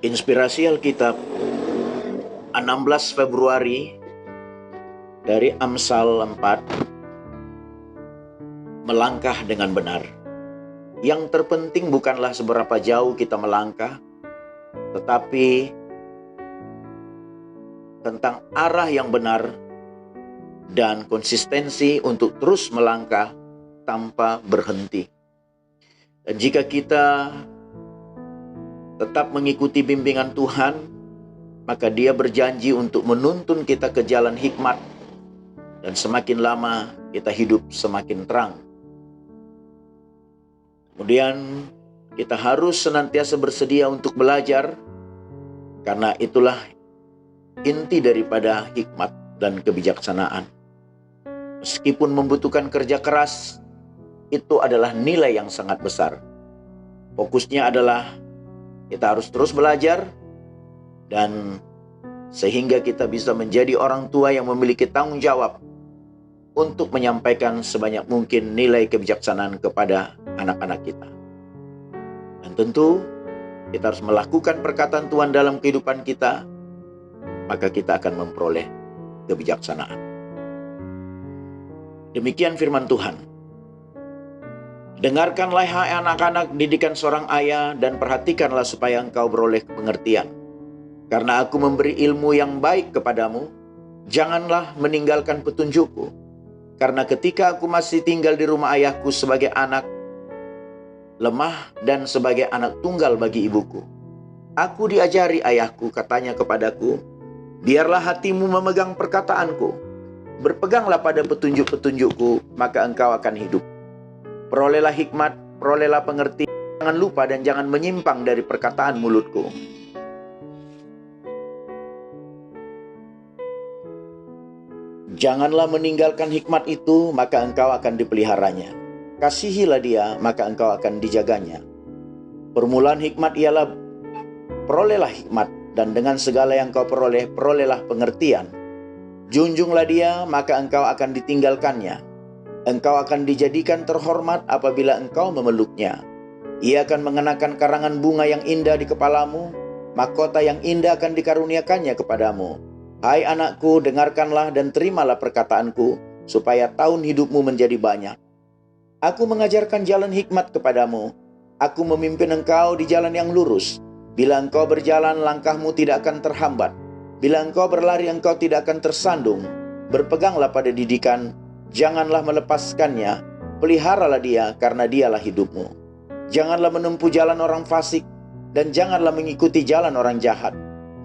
Inspirasi Alkitab 16 Februari dari Amsal 4, melangkah dengan benar. Yang terpenting bukanlah seberapa jauh kita melangkah, tetapi tentang arah yang benar dan konsistensi untuk terus melangkah tanpa berhenti. Dan jika kita tetap mengikuti bimbingan Tuhan, maka Dia berjanji untuk menuntun kita ke jalan hikmat, dan semakin lama kita hidup semakin terang. Kemudian kita harus senantiasa bersedia untuk belajar, karena itulah inti daripada hikmat dan kebijaksanaan. Meskipun membutuhkan kerja keras, itu adalah nilai yang sangat besar. Fokusnya adalah kita harus terus belajar, dan sehingga kita bisa menjadi orang tua yang memiliki tanggung jawab untuk menyampaikan sebanyak mungkin nilai kebijaksanaan kepada anak-anak kita. Dan tentu kita harus melakukan perkataan Tuhan dalam kehidupan kita, maka kita akan memperoleh kebijaksanaan. Demikian firman Tuhan. Dengarkanlah hai anak-anak didikan seorang ayah, dan perhatikanlah supaya engkau beroleh pengertian. Karena aku memberi ilmu yang baik kepadamu, janganlah meninggalkan petunjukku. Karena ketika aku masih tinggal di rumah ayahku sebagai anak lemah dan sebagai anak tunggal bagi ibuku, aku diajari ayahku, katanya kepadaku, biarlah hatimu memegang perkataanku, berpeganglah pada petunjuk-petunjukku, maka engkau akan hidup. Perolehlah hikmat, perolehlah pengertian, jangan lupa dan jangan menyimpang dari perkataan mulutku. Janganlah meninggalkan hikmat itu, maka engkau akan dipeliharanya. Kasihilah dia, maka engkau akan dijaganya. Permulaan hikmat ialah perolehlah hikmat, dan dengan segala yang kau peroleh, perolehlah pengertian. Junjunglah dia, maka engkau akan ditinggalkannya. Engkau akan dijadikan terhormat apabila engkau memeluknya. Ia akan mengenakan karangan bunga yang indah di kepalamu, mahkota yang indah akan dikaruniakannya kepadamu. Hai anakku, dengarkanlah dan terimalah perkataanku, supaya tahun hidupmu menjadi banyak. Aku mengajarkan jalan hikmat kepadamu. Aku memimpin engkau di jalan yang lurus. Bila engkau berjalan, langkahmu tidak akan terhambat. Bila engkau berlari, engkau tidak akan tersandung. Berpeganglah pada didikan, janganlah melepaskannya, peliharalah dia, karena dialah hidupmu. Janganlah menempuh jalan orang fasik, dan janganlah mengikuti jalan orang jahat.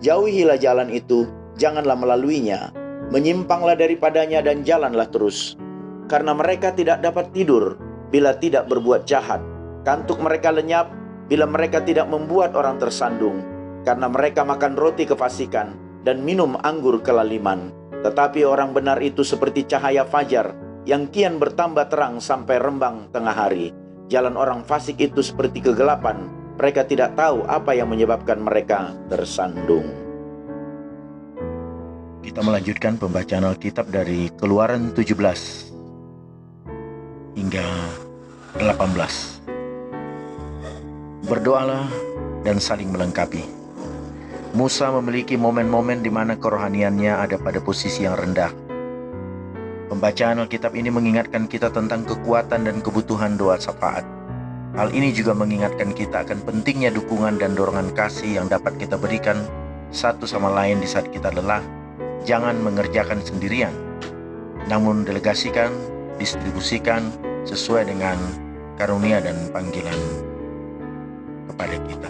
Jauhilah jalan itu, janganlah melaluinya. Menyimpanglah daripadanya dan jalanlah terus. Karena mereka tidak dapat tidur bila tidak berbuat jahat. Kantuk mereka lenyap bila mereka tidak membuat orang tersandung. Karena mereka makan roti kefasikan dan minum anggur kelaliman. Tetapi orang benar itu seperti cahaya fajar yang kian bertambah terang sampai rembang tengah hari. Jalan orang fasik itu seperti kegelapan. Mereka tidak tahu apa yang menyebabkan mereka tersandung. Kita melanjutkan pembacaan Alkitab dari Keluaran 17 hingga 18. Berdoalah dan saling melengkapi. Musa memiliki momen-momen di mana kerohaniannya ada pada posisi yang rendah. Pembacaan Alkitab ini mengingatkan kita tentang kekuatan dan kebutuhan doa syafaat. Hal ini juga mengingatkan kita akan pentingnya dukungan dan dorongan kasih yang dapat kita berikan satu sama lain di saat kita lelah. Jangan mengerjakan sendirian, namun delegasikan, distribusikan sesuai dengan karunia dan panggilan kepada kita.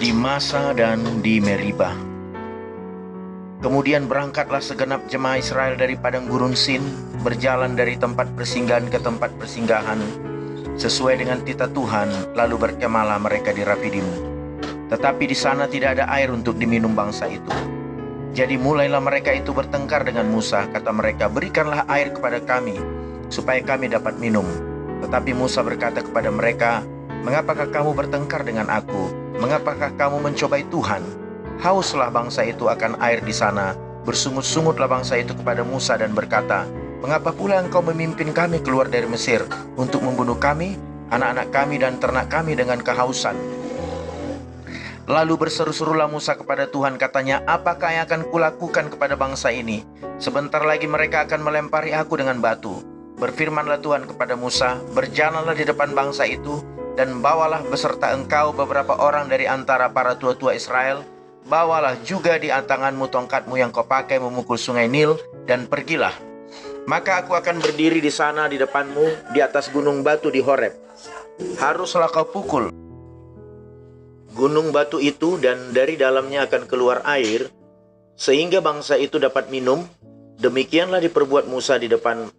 Di Masa dan di Meribah. Kemudian berangkatlah segenap jemaah Israel dari padang gurun Sin, berjalan dari tempat persinggahan ke tempat persinggahan, sesuai dengan titah Tuhan, lalu berkemahlah mereka di Rafidim. Tetapi di sana tidak ada air untuk diminum bangsa itu. Jadi mulailah mereka itu bertengkar dengan Musa, kata mereka, berikanlah air kepada kami, supaya kami dapat minum. Tetapi Musa berkata kepada mereka, mengapakah kamu bertengkar dengan aku? Mengapakah kamu mencobai Tuhan? Hauslah bangsa itu akan air di sana. Bersungut-sungutlah bangsa itu kepada Musa dan berkata, mengapa pula engkau memimpin kami keluar dari Mesir untuk membunuh kami, anak-anak kami dan ternak kami dengan kehausan? Lalu berseru-serulah Musa kepada Tuhan, katanya, "Apakah yang akan kulakukan kepada bangsa ini? Sebentar lagi mereka akan melempari aku dengan batu." Berfirmanlah Tuhan kepada Musa, "Berjalanlah di depan bangsa itu, dan bawalah beserta engkau beberapa orang dari antara para tua-tua Israel. Bawalah juga di tanganmu tongkatmu yang kau pakai memukul sungai Nil, dan pergilah. Maka aku akan berdiri di sana di depanmu, di atas gunung batu di Horeb. Haruslah kau pukul gunung batu itu, dan dari dalamnya akan keluar air, sehingga bangsa itu dapat minum." Demikianlah diperbuat Musa di depan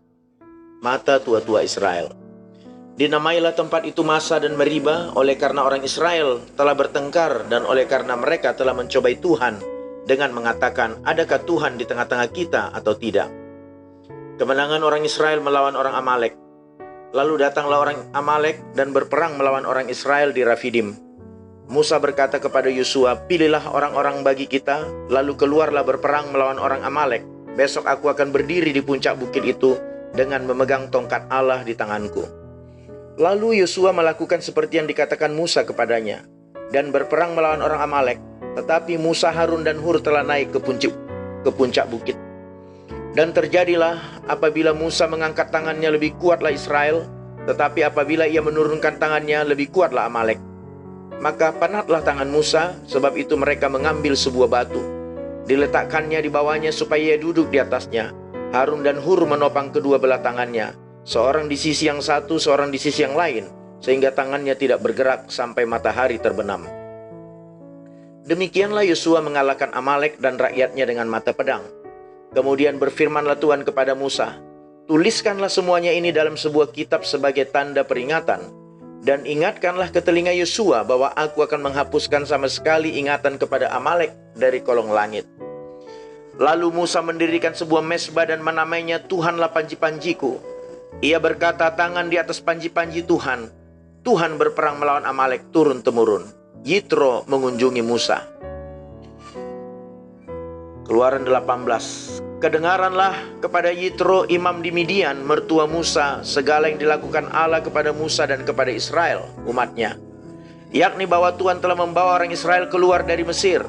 mata tua-tua Israel. Dinamailah tempat itu Masa dan Meriba, oleh karena orang Israel telah bertengkar, dan oleh karena mereka telah mencobai Tuhan dengan mengatakan, "Adakah Tuhan di tengah-tengah kita atau tidak?" Kemenangan orang Israel melawan orang Amalek. Lalu datanglah orang Amalek dan berperang melawan orang Israel di Rafidim. Musa berkata kepada Yosua, "Pilihlah orang-orang bagi kita, lalu keluarlah berperang melawan orang Amalek. Besok aku akan berdiri di puncak bukit itu dengan memegang tongkat Allah di tanganku." Lalu Yosua melakukan seperti yang dikatakan Musa kepadanya, dan berperang melawan orang Amalek. Tetapi Musa, Harun, dan Hur telah naik ke puncak bukit. Dan terjadilah, apabila Musa mengangkat tangannya, lebih kuatlah Israel, tetapi apabila ia menurunkan tangannya, lebih kuatlah Amalek. Maka panatlah tangan Musa, sebab itu mereka mengambil sebuah batu, diletakkannya di bawahnya supaya ia duduk di atasnya. Harun dan Hur menopang kedua belah tangannya, seorang di sisi yang satu, seorang di sisi yang lain, sehingga tangannya tidak bergerak sampai matahari terbenam. Demikianlah Yosua mengalahkan Amalek dan rakyatnya dengan mata pedang. Kemudian berfirmanlah Tuhan kepada Musa, "Tuliskanlah semuanya ini dalam sebuah kitab sebagai tanda peringatan, dan ingatkanlah ke telinga Yosua bahwa aku akan menghapuskan sama sekali ingatan kepada Amalek dari kolong langit." Lalu Musa mendirikan sebuah mezbah dan menamainya Tuhanlah panji-panjiku. Ia berkata, "Tangan di atas panji-panji Tuhan. Tuhan berperang melawan Amalek turun-temurun." Yitro mengunjungi Musa. Keluaran 18. Kedengaranlah kepada Yitro imam di Midian, mertua Musa, segala yang dilakukan Allah kepada Musa dan kepada Israel, umatnya, yakni bahwa Tuhan telah membawa orang Israel keluar dari Mesir.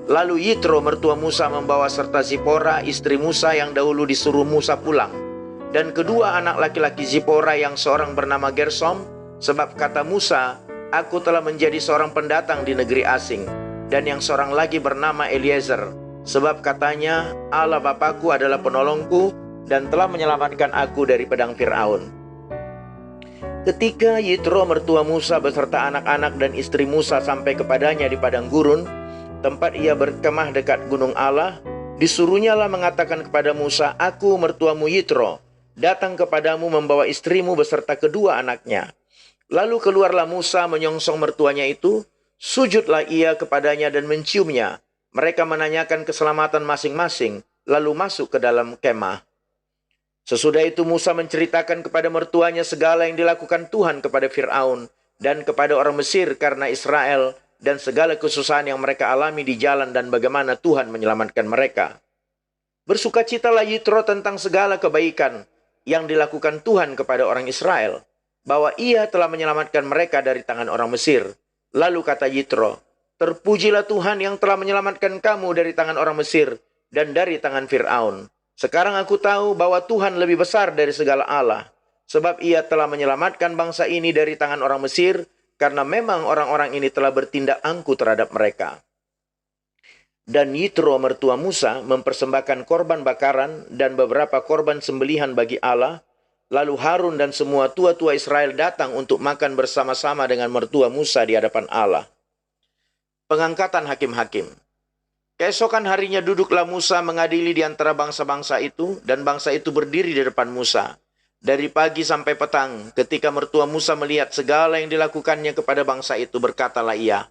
Lalu Yitro mertua Musa membawa serta Zipora, istri Musa yang dahulu disuruh Musa pulang, dan kedua anak laki-laki Zipora yang seorang bernama Gersom, sebab kata Musa, "Aku telah menjadi seorang pendatang di negeri asing," dan yang seorang lagi bernama Eliezer, sebab katanya, "Allah Bapakku adalah penolongku dan telah menyelamatkan aku dari pedang Fir'aun." Ketika Yitro mertua Musa beserta anak-anak dan istri Musa sampai kepadanya di padang gurun, tempat ia berkemah dekat gunung Allah, disuruhnyalah mengatakan kepada Musa, "Aku mertuamu Yitro, datang kepadamu membawa istrimu beserta kedua anaknya." Lalu keluarlah Musa menyongsong mertuanya itu, sujudlah ia kepadanya dan menciumnya. Mereka menanyakan keselamatan masing-masing, lalu masuk ke dalam kemah. Sesudah itu Musa menceritakan kepada mertuanya segala yang dilakukan Tuhan kepada Fir'aun dan kepada orang Mesir karena Israel, dan segala kesusahan yang mereka alami di jalan dan bagaimana Tuhan menyelamatkan mereka. Bersukacitalah Yitro tentang segala kebaikan yang dilakukan Tuhan kepada orang Israel, bahwa ia telah menyelamatkan mereka dari tangan orang Mesir. Lalu kata Yitro, "Terpujilah Tuhan yang telah menyelamatkan kamu dari tangan orang Mesir dan dari tangan Fir'aun. Sekarang aku tahu bahwa Tuhan lebih besar dari segala Allah, sebab ia telah menyelamatkan bangsa ini dari tangan orang Mesir, karena memang orang-orang ini telah bertindak angkuh terhadap mereka." Dan Yitro mertua Musa mempersembahkan korban bakaran dan beberapa korban sembelihan bagi Allah. Lalu Harun dan semua tua-tua Israel datang untuk makan bersama-sama dengan mertua Musa di hadapan Allah. Pengangkatan hakim-hakim. Keesokan harinya duduklah Musa mengadili di antara bangsa-bangsa itu, dan bangsa itu berdiri di depan Musa. Dari pagi sampai petang, ketika mertua Musa melihat segala yang dilakukannya kepada bangsa itu, berkatalah ia,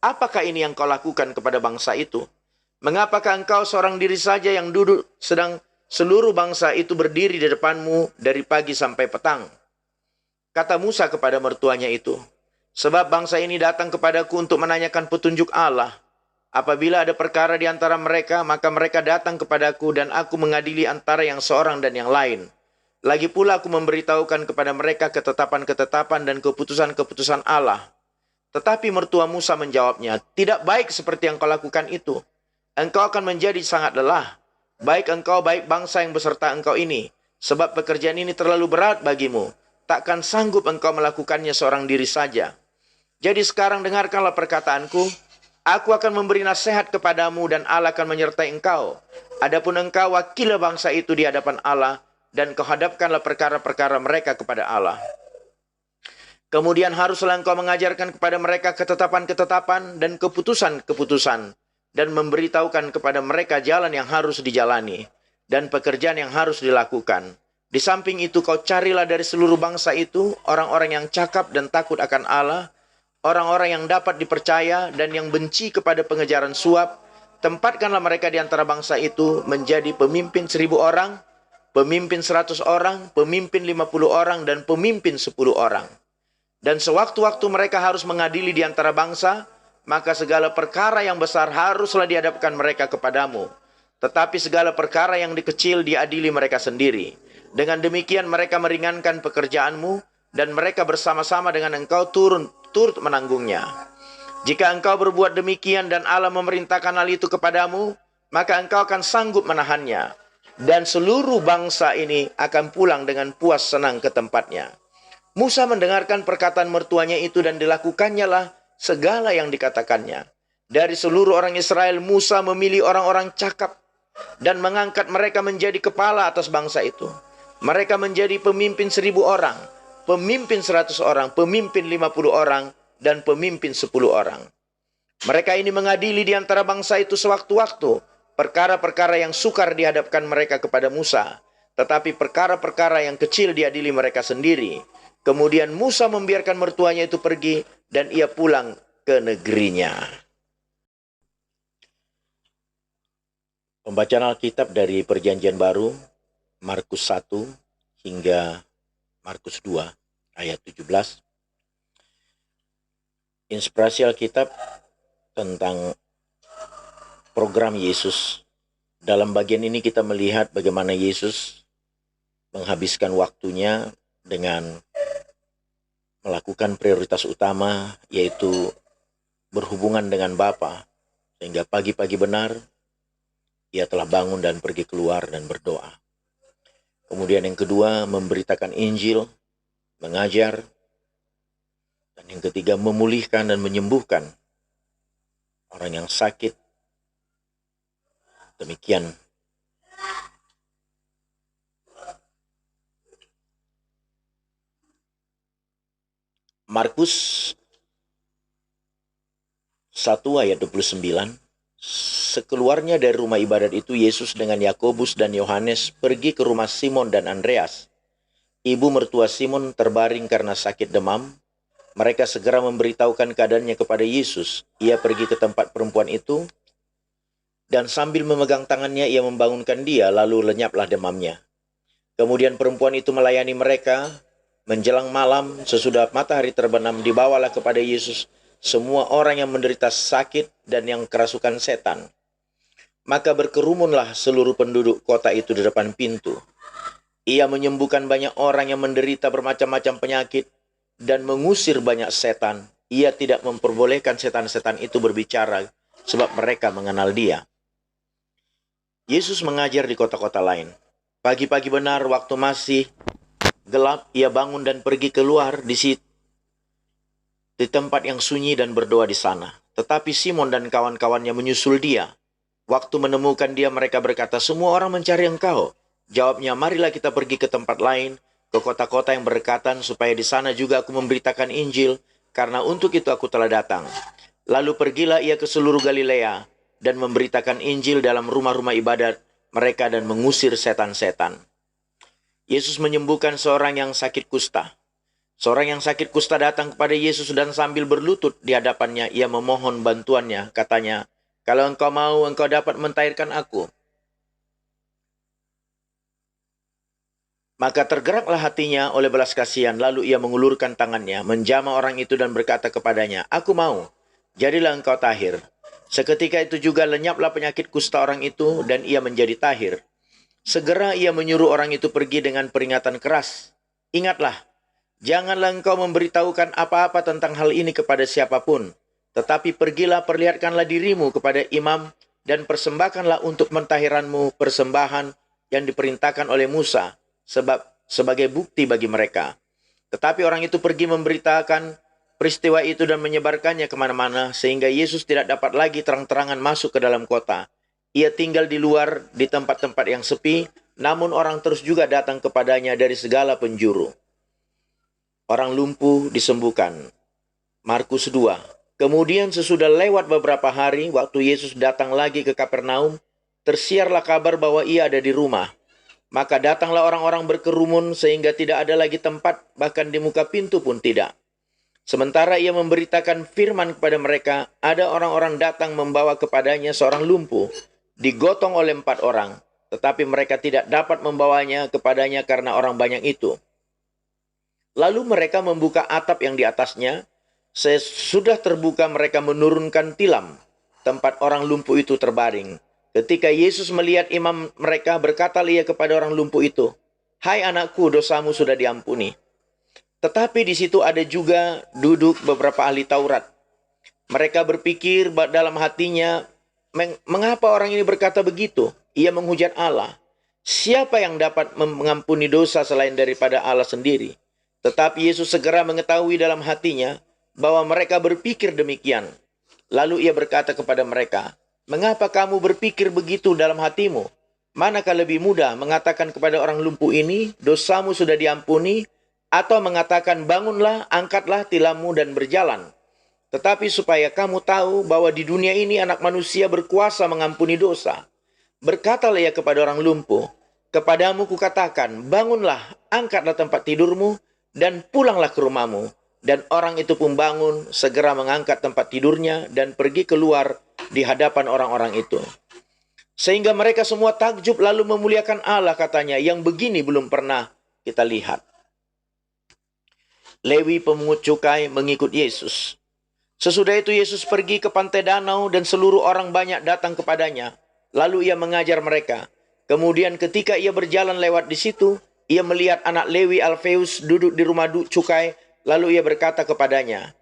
"Apakah ini yang kau lakukan kepada bangsa itu? Mengapakah engkau seorang diri saja yang duduk, sedang seluruh bangsa itu berdiri di depanmu dari pagi sampai petang?" Kata Musa kepada mertuanya itu, "Sebab bangsa ini datang kepadaku untuk menanyakan petunjuk Allah. Apabila ada perkara di antara mereka, maka mereka datang kepadaku dan aku mengadili antara yang seorang dan yang lain. Lagi pula aku memberitahukan kepada mereka ketetapan-ketetapan dan keputusan-keputusan Allah. Tetapi mertua Musa menjawabnya, "Tidak baik seperti yang kau lakukan itu. Engkau akan menjadi sangat lelah, baik engkau, baik bangsa yang beserta engkau ini. Sebab pekerjaan ini terlalu berat bagimu. Takkan sanggup engkau melakukannya seorang diri saja. Jadi sekarang dengarkanlah perkataanku. Aku akan memberi nasihat kepadamu dan Allah akan menyertai engkau. Adapun engkau wakil bangsa itu di hadapan Allah dan kau hadapkanlah perkara-perkara mereka kepada Allah. Kemudian haruslah engkau mengajarkan kepada mereka ketetapan-ketetapan dan keputusan-keputusan dan memberitahukan kepada mereka jalan yang harus dijalani dan pekerjaan yang harus dilakukan. Di samping itu kau carilah dari seluruh bangsa itu orang-orang yang cakap dan takut akan Allah, orang-orang yang dapat dipercaya dan yang benci kepada pengejaran suap. Tempatkanlah mereka di antara bangsa itu menjadi pemimpin 1.000 orang, pemimpin 100 orang, pemimpin 50 orang, dan pemimpin 10 orang. Dan sewaktu-waktu mereka harus mengadili di antara bangsa, maka segala perkara yang besar haruslah dihadapkan mereka kepadamu. Tetapi segala perkara yang kecil diadili mereka sendiri. Dengan demikian mereka meringankan pekerjaanmu, dan mereka bersama-sama dengan engkau turut menanggungnya. Jika engkau berbuat demikian dan Allah memerintahkan hal itu kepadamu, maka engkau akan sanggup menahannya. Dan seluruh bangsa ini akan pulang dengan puas senang ke tempatnya. Musa mendengarkan perkataan mertuanya itu dan dilakukannya lah segala yang dikatakannya. Dari seluruh orang Israel, Musa memilih orang-orang cakap dan mengangkat mereka menjadi kepala atas bangsa itu. Mereka menjadi pemimpin 1.000 orang, pemimpin 100 orang, pemimpin 50 orang, dan pemimpin 10 orang. Mereka ini mengadili di antara bangsa itu sewaktu-waktu perkara-perkara yang sukar dihadapkan mereka kepada Musa, tetapi perkara-perkara yang kecil diadili mereka sendiri. Kemudian Musa membiarkan mertuanya itu pergi dan ia pulang ke negerinya. Pembacaan Alkitab dari Perjanjian Baru, Markus 1 hingga Markus 2 ayat 17. Inspirasi Alkitab tentang program Yesus. Dalam bagian ini kita melihat bagaimana Yesus menghabiskan waktunya dengan melakukan prioritas utama, yaitu berhubungan dengan Bapa. Sehingga pagi-pagi benar, ia telah bangun dan pergi keluar dan berdoa. Kemudian yang kedua, memberitakan Injil, mengajar. Dan yang ketiga, memulihkan dan menyembuhkan orang yang sakit. Demikian. Markus 1 ayat 29. Sekeluarnya dari rumah ibadat itu, Yesus dengan Yakobus dan Yohanes pergi ke rumah Simon dan Andreas. Ibu mertua Simon terbaring karena sakit demam. Mereka segera memberitahukan keadaannya kepada Yesus. Ia pergi ke tempat perempuan itu, dan sambil memegang tangannya ia membangunkan dia, lalu lenyaplah demamnya. Kemudian perempuan itu melayani mereka. Menjelang malam, sesudah matahari terbenam, dibawalah kepada Yesus semua orang yang menderita sakit dan yang kerasukan setan. Maka berkerumunlah seluruh penduduk kota itu di depan pintu. Ia menyembuhkan banyak orang yang menderita bermacam-macam penyakit dan mengusir banyak setan. Ia tidak memperbolehkan setan-setan itu berbicara sebab mereka mengenal dia. Yesus mengajar di kota-kota lain. Pagi-pagi benar, waktu masih gelap, ia bangun dan pergi keluar di tempat yang sunyi dan berdoa di sana. Tetapi Simon dan kawan-kawannya menyusul dia. Waktu menemukan dia, mereka berkata, "Semua orang mencari engkau." Jawabnya, "Marilah kita pergi ke tempat lain, ke kota-kota yang berdekatan, supaya di sana juga aku memberitakan Injil, karena untuk itu aku telah datang." Lalu pergilah ia ke seluruh Galilea dan memberitakan Injil dalam rumah-rumah ibadat mereka dan mengusir setan-setan. Yesus menyembuhkan seorang yang sakit kusta. Seorang yang sakit kusta datang kepada Yesus dan sambil berlutut di hadapannya, ia memohon bantuannya. Katanya, "Kalau engkau mau, engkau dapat mentahirkan aku." Maka tergeraklah hatinya oleh belas kasihan, lalu ia mengulurkan tangannya, menjamah orang itu dan berkata kepadanya, "Aku mau, jadilah engkau tahir." Seketika itu juga lenyaplah penyakit kusta orang itu dan ia menjadi tahir. Segera ia menyuruh orang itu pergi dengan peringatan keras. "Ingatlah, Janganlah engkau memberitahukan apa-apa tentang hal ini kepada siapapun, tetapi pergilah perlihatkanlah dirimu kepada imam dan persembahkanlah untuk pentahiranmu persembahan yang diperintahkan oleh Musa sebagai bukti bagi mereka. Tetapi orang itu pergi memberitakan peristiwa itu dan menyebarkannya kemana-mana, sehingga Yesus tidak dapat lagi terang-terangan masuk ke dalam kota. Ia tinggal di luar, di tempat-tempat yang sepi, namun orang terus juga datang kepadanya dari segala penjuru. Orang lumpuh disembuhkan. Markus 2. Kemudian sesudah lewat beberapa hari, waktu Yesus datang lagi ke Kapernaum, tersiarlah kabar bahwa ia ada di rumah. Maka datanglah orang-orang berkerumun sehingga tidak ada lagi tempat, bahkan di muka pintu pun tidak. Sementara ia memberitakan firman kepada mereka, ada orang-orang datang membawa kepadanya seorang lumpuh, digotong oleh 4 orang, tetapi mereka tidak dapat membawanya kepadanya karena orang banyak itu. Lalu mereka membuka atap yang di atasnya. Sesudah terbuka mereka menurunkan tilam, tempat orang lumpuh itu terbaring. Ketika Yesus melihat imam mereka, berkatalah ia kepada orang lumpuh itu, "Hai anakku, dosamu sudah diampuni." Tetapi di situ ada juga duduk beberapa ahli Taurat. Mereka berpikir dalam hatinya, mengapa orang ini berkata begitu? Ia menghujat Allah. Siapa yang dapat mengampuni dosa selain daripada Allah sendiri? Tetapi Yesus segera mengetahui dalam hatinya bahwa mereka berpikir demikian. Lalu ia berkata kepada mereka, "Mengapa kamu berpikir begitu dalam hatimu? Manakah lebih mudah mengatakan kepada orang lumpuh ini, dosamu sudah diampuni, atau mengatakan, bangunlah, angkatlah tilammu dan berjalan? Tetapi supaya kamu tahu bahwa di dunia ini anak manusia berkuasa mengampuni dosa." Berkatalah ia kepada orang lumpuh, "Kepadamu kukatakan, bangunlah, angkatlah tempat tidurmu, dan pulanglah ke rumahmu." Dan orang itu pun bangun, segera mengangkat tempat tidurnya, dan pergi keluar di hadapan orang-orang itu. Sehingga mereka semua takjub lalu memuliakan Allah, katanya, "Yang begini belum pernah kita lihat." Lewi pemungut cukai mengikut Yesus. Sesudah itu Yesus pergi ke pantai danau dan seluruh orang banyak datang kepadanya. Lalu ia mengajar mereka. Kemudian ketika ia berjalan lewat di situ, ia melihat anak Lewi Alfeus duduk di rumah cukai. Lalu ia berkata kepadanya,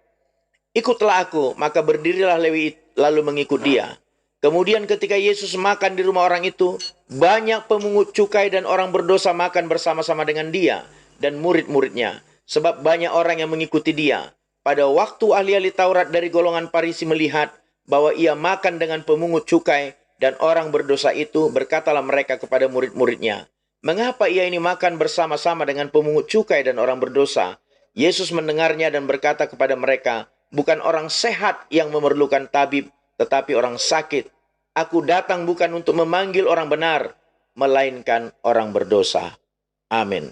"Ikutlah aku." Maka berdirilah Lewi lalu mengikut dia. Kemudian ketika Yesus makan di rumah orang itu, banyak pemungut cukai dan orang berdosa makan bersama-sama dengan dia dan murid-muridnya, sebab banyak orang yang mengikuti dia. Pada waktu ahli-ahli Taurat dari golongan Farisi melihat bahwa ia makan dengan pemungut cukai dan orang berdosa itu, berkatalah mereka kepada murid-muridnya, "Mengapa ia ini makan bersama-sama dengan pemungut cukai dan orang berdosa?" Yesus mendengarnya dan berkata kepada mereka, "Bukan orang sehat yang memerlukan tabib, tetapi orang sakit. Aku datang bukan untuk memanggil orang benar, melainkan orang berdosa." Amin.